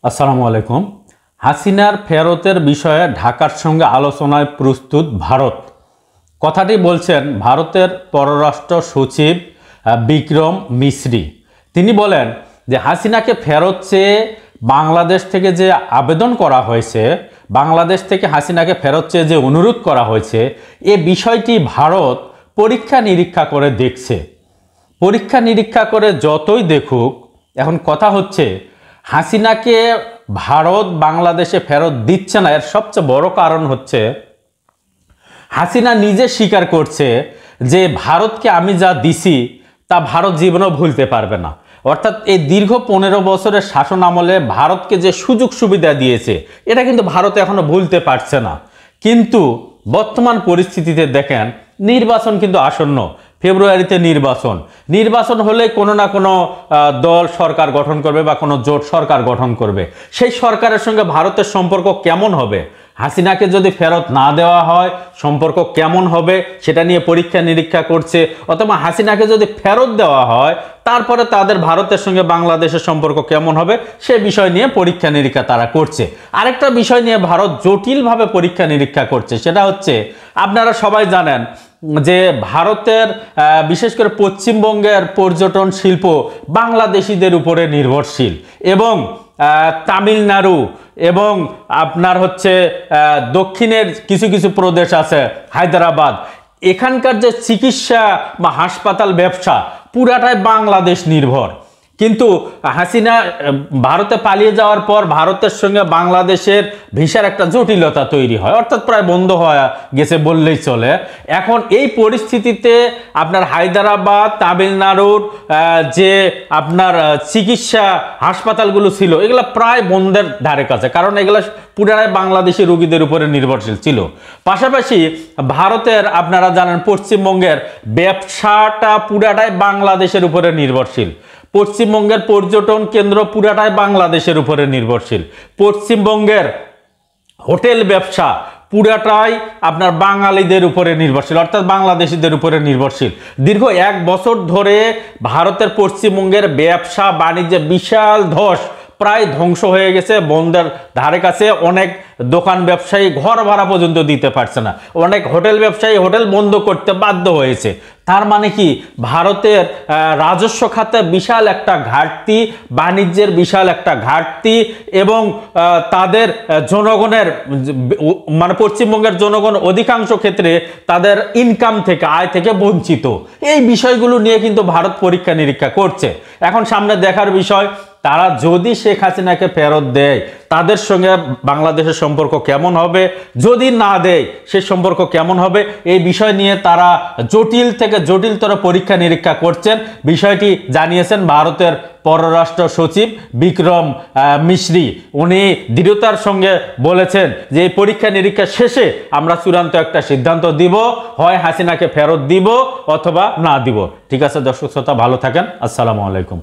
আসসালামু আলাইকুম। হাসিনার ফেরতের বিষয়ে ঢাকার সঙ্গে আলোচনায় প্রস্তুত ভারত, কথাটি বলছেন ভারতের পররাষ্ট্র সচিব বিক্রম মিশ্রি। তিনি বলেন যে হাসিনাকে ফেরত চেয়ে বাংলাদেশ থেকে যে আবেদন করা হয়েছে, বাংলাদেশ থেকে হাসিনাকে ফেরত চেয়ে যে অনুরোধ করা হয়েছে, এ বিষয়টি ভারত পরীক্ষা নিরীক্ষা করে দেখছে। পরীক্ষা নিরীক্ষা করে যতই দেখুক, এখন কথা হচ্ছে হাসিনাকে ভারত বাংলাদেশে ফেরত দিচ্ছে না। এর সবচেয়ে বড় কারণ হচ্ছে হাসিনা নিজে স্বীকার করছে যে ভারতকে আমি যা দিছি তা ভারত জীবনেও ভুলতে পারবে না। অর্থাৎ এই দীর্ঘ 15 বছরের শাসন আমলে ভারতকে যে সুযোগ সুবিধা দিয়েছে এটা কিন্তু ভারত এখনো ভুলতে পারছে না। কিন্তু বর্তমান পরিস্থিতিতে দেখেন নির্বাচন কিন্তু আসন্ন, ফেব্রুয়ারিতে নির্বাচন হলে কোনো না কোনো দল সরকার গঠন করবে বা কোনো জোট সরকার গঠন করবে। সেই সরকারের সঙ্গে ভারতের সম্পর্ক কেমন হবে, হাসিনাকে যদি ফেরত না দেওয়া হয় সম্পর্ক কেমন হবে সেটা নিয়ে পরীক্ষা নিরীক্ষা করছে, অথবা হাসিনাকে যদি ফেরত দেওয়া হয় তারপরে তাদের ভারতের সঙ্গে বাংলাদেশের সম্পর্ক কেমন হবে সে বিষয় নিয়ে পরীক্ষা নিরীক্ষা তারা করছে। আরেকটা বিষয় নিয়ে ভারত জটিলভাবে পরীক্ষা নিরীক্ষা করছে, সেটা হচ্ছে আপনারা সবাই জানেন যে ভারতের বিশেষ করে পশ্চিমবঙ্গের পর্যটন শিল্প বাংলাদেশিদের উপরে নির্ভরশীল, এবং তামিলনাড়ু এবং আপনার হচ্ছে দক্ষিণের কিছু কিছু প্রদেশ আছে, হায়দ্রাবাদ, এখানকার যে চিকিৎসা বা হাসপাতাল ব্যবসা পুরাটাই বাংলাদেশ নির্ভর। কিন্তু হাসিনা ভারতে পালিয়ে যাওয়ার পর ভারতের সঙ্গে বাংলাদেশের ভিসার একটা জটিলতা তৈরি হয়, অর্থাৎ প্রায় বন্ধ হয়ে গেছে বললেই চলে। এখন এই পরিস্থিতিতে আপনার হায়দ্রাবাদ, তামিলনাড়ুর যে আপনার চিকিৎসা হাসপাতালগুলো ছিল এগুলো প্রায় বন্ধের ধারে কাছে, কারণ এগুলো পুরাটাই বাংলাদেশি রোগীদের উপরে নির্ভরশীল ছিল। পাশাপাশি ভারতের আপনারা জানেন পশ্চিমবঙ্গের ব্যবসাটা পুরাটাই বাংলাদেশের উপরে নির্ভরশীল। পশ্চিমবঙ্গের পর্যটন কেন্দ্র পুরাটাই বাংলাদেশের উপরে নির্ভরশীল। পশ্চিমবঙ্গের হোটেল ব্যবসা পুরাটাই আপনার বাঙালিদের উপরে নির্ভরশীল, অর্থাৎ বাংলাদেশিদের উপরে নির্ভরশীল। দীর্ঘ 1 বছর ধরে ভারতের পশ্চিমবঙ্গের ব্যবসা বাণিজ্যে বিশাল ধস, প্রায় ধ্বংস হয়ে গেছে, বন্ধের ধারে কাছে। অনেক দোকান ব্যবসায়ী ঘর ভাড়া পর্যন্ত দিতে পারছে না, অনেক হোটেল ব্যবসায়ী হোটেল বন্ধ করতে বাধ্য হয়েছে। তার মানে কি ভারতের রাজস্ব খাতে বিশাল একটা ঘাটতি, বাণিজ্যের বিশাল একটা ঘাটতি, এবং তাদের জনগণের মানে পশ্চিমবঙ্গের জনগণ অধিকাংশ ক্ষেত্রে তাদের ইনকাম থেকে, আয় থেকে বঞ্চিত। এই বিষয়গুলো নিয়ে কিন্তু ভারত পরীক্ষা নিরীক্ষা করছে। এখন সামনে দেখার বিষয় তারা যদি শেখ হাসিনাকে ফেরত দেয় তাদের সঙ্গে বাংলাদেশের সম্পর্ক কেমন হবে, যদি না দেয় সে সম্পর্ক কেমন হবে, এই বিষয় নিয়ে তারা জটিল থেকে জটিলতর পরীক্ষা নিরীক্ষা করছেন। বিষয়টি জানিয়েছেন ভারতের পররাষ্ট্র সচিব বিক্রম মিশ্রি। উনি দৃঢ়তার সঙ্গে বলেছেন যে এই পরীক্ষা নিরীক্ষা শেষে আমরা চূড়ান্ত একটা সিদ্ধান্ত দিব, হয় হাসিনাকে ফেরত দিব অথবা না দিব। ঠিক আছে দর্শক শ্রোতা, ভালো থাকেন। আসসালামু আলাইকুম।